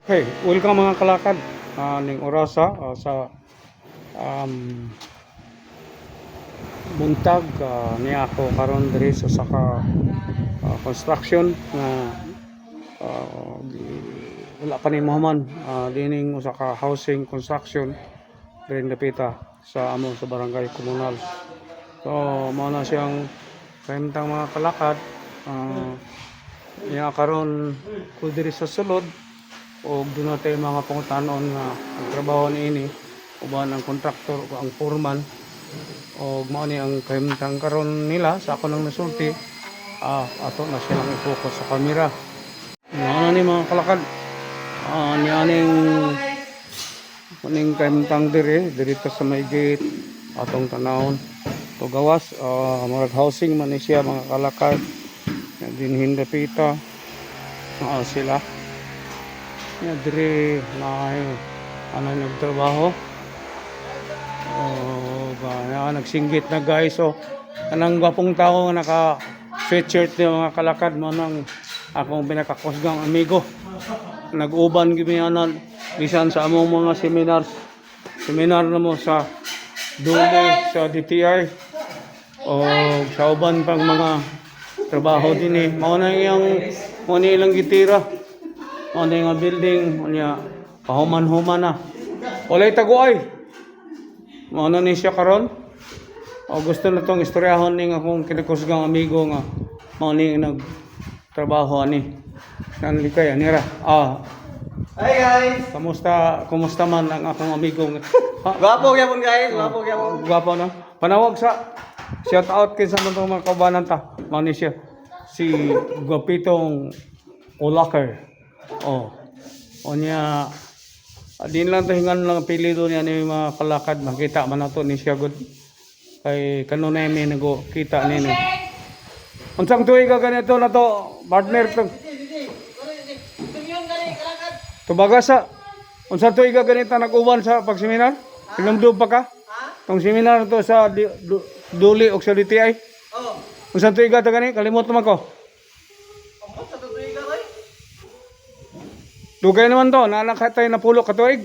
Hey, welcome mga kalakad ning orasa sa um, buntag niya ako karon diri sa saka construction na wala pa ni Muhammad dining usa ka housing construction diri Dapita sa amon sa barangay komunal. So mao na siyang kayumtang mga kalakad niya karon ko diri sa sulod o doon natin mga pangutanon nga ang trabaho niini uban ang kontraktor o ang foreman o mao ni ang kahimtang karon nila sa ako nang nasulti ato na silang i-focus sa camera mao na ni mga kalakad ni aning kahimtang diri sa may gate atong tanawon to gawas mga housing man ni siya mga kalakad dinhin Dapita sila ya dire na nagtrabaho nagsinggit na guys. So anang gwapong tao nga naka sweatshirt ni mga kalakad mo nang akong pinakakusgang amigo nag-uban gimianan bisan sa among mga seminar na mo sa Duli sa DTI o sa uban pang mga trabaho din mao na ilang gitira ano yung building niya pahuman-human na walay taguay ano ni siya karon o gusto na tong istoryahon ning akong kinakusgang amigo nga mao ni nagtrabaho ani nanlikay anira Hi guys. Kumusta man ang akong amigo Gwapo gyapon guys, gwapo gyapon. gwapo no panawag sa shout out kinsa man tong mga kaubanan ta mao ni siya si Gwapitong Olaker. Onya din lang tahingan lang apelyido niya ni mga kalakad makita man nato ni siya gud kay kanunay mi nago kita nini. Unsang tuig ka ganito na to partner to. Tubagasa. Unsang tuig ka ganito nag-uwan sa pagseminar? Pinumdub pa ka? Tong seminar to sa Duli o sa DTI? Oh. Unsang tuig ka gani kalimot man ko. Dugay naman to, nalakatay na pulo katuig.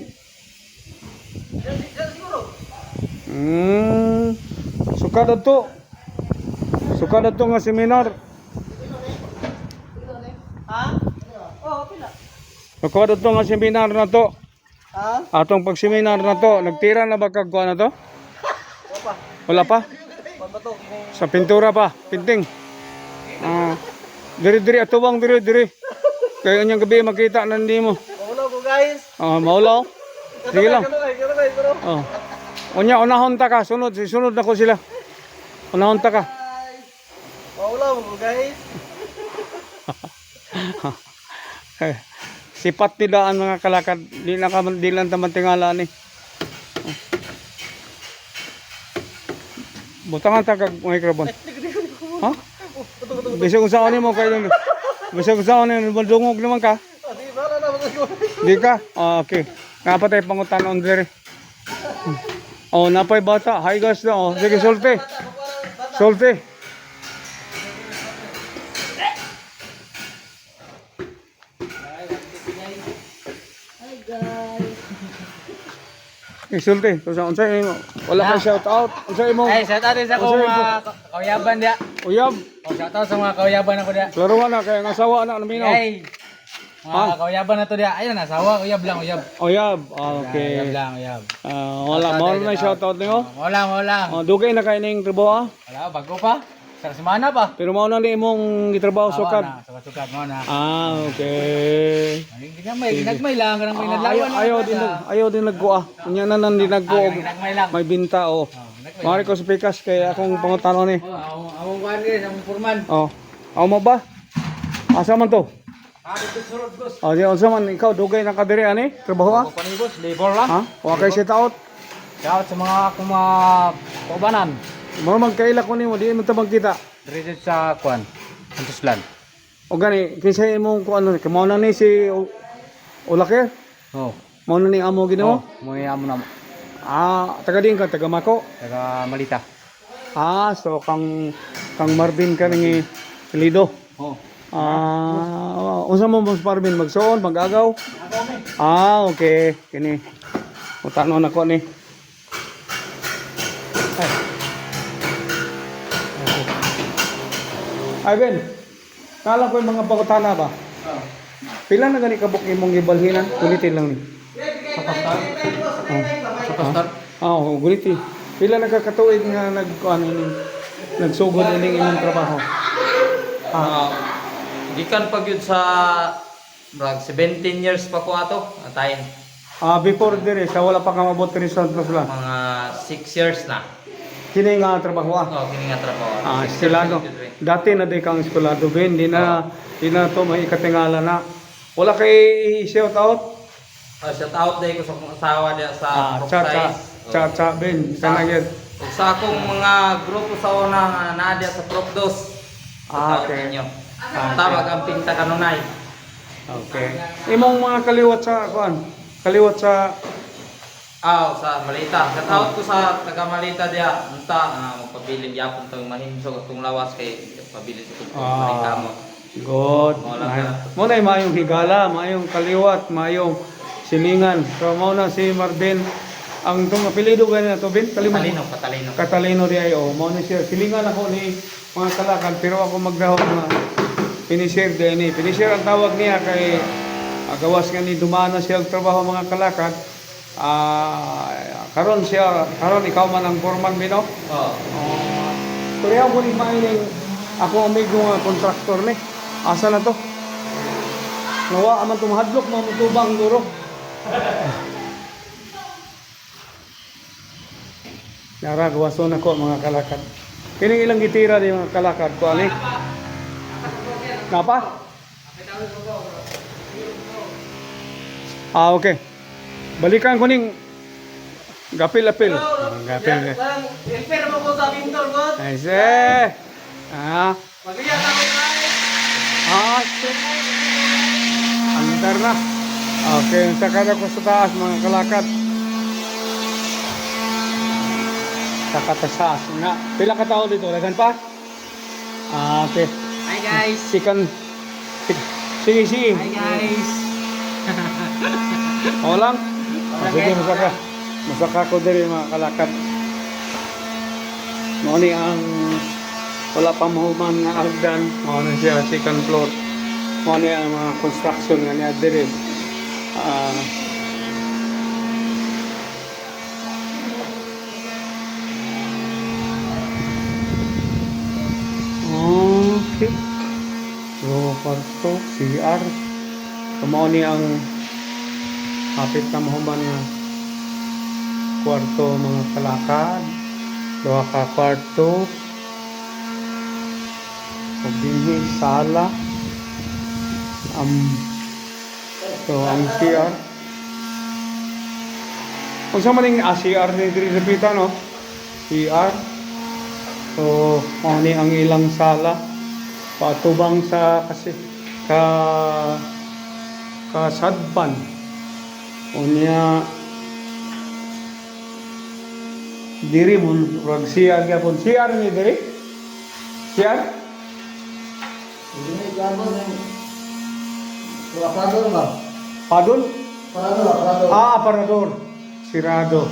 Sukada to. Sukada to nga seminar. Ha? Oh, pila. Sukada to nga seminar na to. Ha? Atong pagseminar na to, nagtira na ba kagkuha na to? Opa. Wala pa? Kon ba to? Sa pintura pa, pinting. Diri-diri atubang diri-diri. Kaya kanyang gabi makita na hindi mo. Maulo ko guys. Maulaw. Sige lang. Guys. Unya, unahon ta ka. Sunod na ko sila. Unahon ta ka. Maulo ko guys. Sipat nila ang mga kalakad. Di lang taman tingala ni. Butangan ta kag microphone. Ha? Bisag usaon mo kayo. Bisag usaon ni dungog naman ka. Di ba na ko. Di ka? Okay. Nga tayo pangutanon diri. Napay bata. Hi guys na. Sige, solte. Solte. Hi guys. Solte. Unsay mo? Wala ka shout out. Unsay mo? Ay, shout out sa ko mga kauyaban dia. Uyab. Oh, shout out sa mga kauyaban ako dia. Klaruhan na kaya ang asawa na naminaw. Ay. Mga kauyaban na to dia. Ayun, asawa, uyab lang, uyab. Uyab. Uyab Okay. lang, uyab. Wala na shout out niyo. Wala. Dugay na kay ning trabaho. Wala, bago pa. Sa semana pa. Pero mao na ni imong gitrabaho sukad. Sukat mo na. Okay. Nagmay lang kanang may nadlawan. Ayaw din nagkuha. Unya na nan di nagkuha. Nagmay lang. May binta Mari ko sa pikas kay akong pangutano ni. Among kuan guys, among furman. Amo mo ba? Asa man to? Dito surod boss. Di unsa man ikaw dugay na kadiri ani? Trabaho Ako pa ni boss, labor lang. Ha? Wa kay shout out. Shout sa mga kaubanan. Mo man kaila ko nimo di mo ta magkita. Dito sa kuan. Antuslan. O gani kinsa imong kuan ni? Kamo na ni si Olaker? Oh. Mo na ni amo ginoo? Mo amo na. Taga din ka, taga Mako. Taga Malita. So kang Marvin ka ni Lido. Oh. Unsa mo Boss Parvin magsuon, magagaw? Okay. Kini. Utanon ako ni. Ay Ben. Kala ko yung mga pangutana ba? Pila na gani kabuk imong gibalhinan? Kulitin lang ni. Sa pastor? Sa pastor? Oo, guliti. Pila nagkakatuig nga nagsugod ining imong trabaho? Gikan pag yun sa 17 years pa ko ato, atayin. Before dire sa wala pa ka mabot kini sa plus lang. Mga 6 years na. Kini nga trabaho Kini nga trabaho. eskwelado. Dati na day kang eskwelado Ben, di na to may ikatingala na. Wala kay shout out. Shout out day ko sa akong asawa diya sa Cha Ben, kana gyud. Sa akong mga grupo sa una na diya sa Prop 2. Okay. Tawag ang pinta kanunay. Okay. Imong mga kaliwat sa kuan? Kaliwat sa Sa Malita. Shout ko sa taga Malita diya. Unta magpabilin yapon tong mahimsog atong lawas kay pabilin sa tong Malita mo. good. Mo na mayong higala, mayong kaliwat, mayong silingan. So mo na si Marvin ang tong apelyido gani na to Ben, Katalino. Catalino di ay mo na siya. Silingan ako ni mga kalakal pero ako magdahom na finisher din ni. Finisher ang tawag niya kay gawas nga ni dumana siya og trabaho mga kalakad. Karon ikaw man ang foreman bino. Pero ako ni mining ako amigo nga kontraktor ni. Asa na to? Nawa aman tumahadlok mga mutubang duro. Yara gawason ako mga kalakad. Kining ilang gitira di mga kalakad ko ani. Napa? Okay. Balikan ko ning gapil-apil. Gapil. Repair mo ko sa pintor, God. Ay, se. Magiya na ko tayo. Shit. Andar na. Okay, sakad ako sa taas mga kalakad. Sakad sa taas nga. Pila ka tao dito? Dagan pa? Okay. Hi guys. Sige. Hi guys. O lang? Sige, masaka ko din mga kalakad. Mo ni ang wala pa mahuman nga agdan. Mo na siya second floor. Mo ni ang mga construction nga niya dire. Okay. So, parto, CR. Kumao ni ang kapit na mahuman nga kwarto mga kalakad. Duha ka kwarto. Pagdinhi, sala. So, ang CR. Kung sa maning CR ni diri repita, no? CR. So, ni ang ilang sala. Patubang sa kasi kasadpan. Unya diri mo rag CR gyapon. CR ni diri? CR? Ini gabon ni. Parador ba? Padul? Parador. Aparador. Sirado.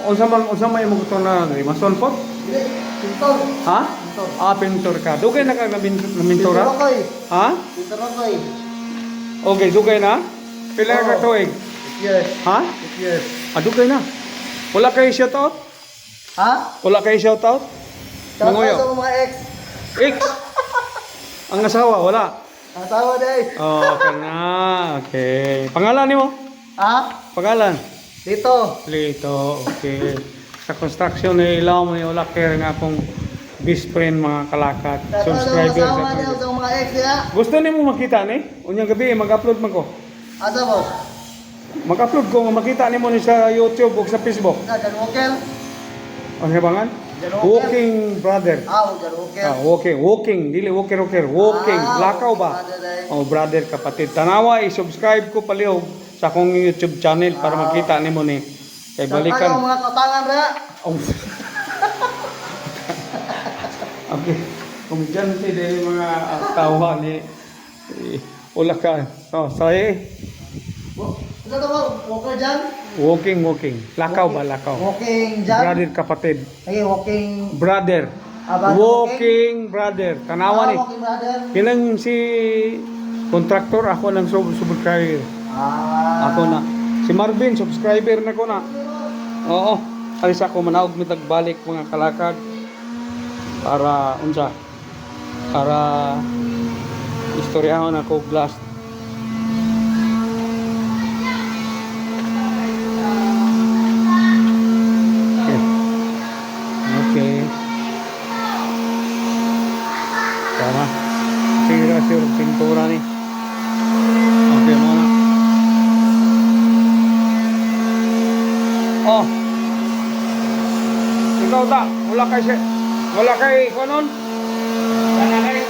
Unsa may mo to na mason pot? Pintor. Ha? Pintor ka. Dugay na ka na mintura? Ha? Pintor ako eh. Okay, dugay na? Pila ka tuig? Yes. Ha? Yes. Dugay na. Wala kay shout out? Ha? Wala kay shout out? Shout out Manguyo. sa mga ex. X. Ang asawa wala. Asawa day. Okay na. Okay. Pangalan nimo? Ha? Pangalan? Dito. Lito. Okay. Sa construction ni ilaw mo wala kay nga akong best friend mga kalakad. Subscriber Asawa sa niya sa mga ex niya. Gusto nimo makita ni? Unyang gabi mag-upload man ko. Asa mo? Mag-upload ko nga makita nimo ni sa YouTube ug sa Facebook. Jan Walker. Ano bangan? Walking brother. Jan Walker. Walking, dili walker. Walking, lakaw ba? Brother kapatid. Tanawa i-subscribe ko palihog sa akong YouTube channel para makita nimo ni kay Tayo balikan. mga katangan ra. Oh. Okay. komedyante din mga tawa ni Ulakan. Oh, say Ano to ba? Walker dyan? walking. Lakaw ba lakaw? Walking dyan? Brother kapatid. Ay, walking... Brother. About Walking brother. Tanawa ni. walking brother. Kinang si kontraktor ako ng subscriber. Ah. Ako na. Si Marvin subscriber na ko na. Oo. Alis ako manaog mi tagbalik mga kalakad para unsa para istoryahon ako glass. Okay. Tama. Sira pintura ni. Okay, mana. Oh. Ikaw ta, wala kay kanon.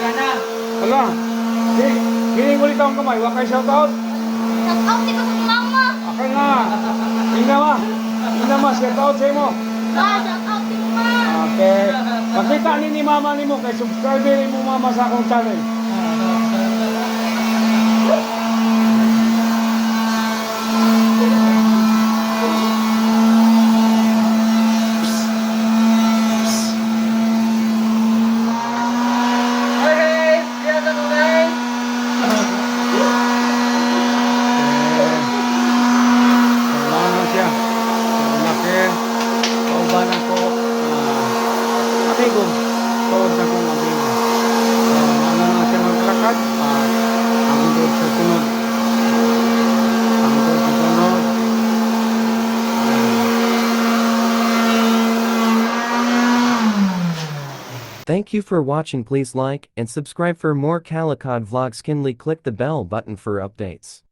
Kana. Wala. Giling ulit akong kamay, wala kay shout out. Shout out dito sa mama. Akin nga. Ina ma, shout out sa imo. Ma, shout out dito ma. Okay. Makita ni mama nimo kay subscriber mo mama sa akong channel. Salamat siya. Malaki. Kaubanan ko. Amigo. Tawag na kong amigo. Ano na siya magkalakad? Ang doon sa sunod. Thank you for watching. Please like and subscribe for more Calicod vlogs. Kindly click the bell button for updates.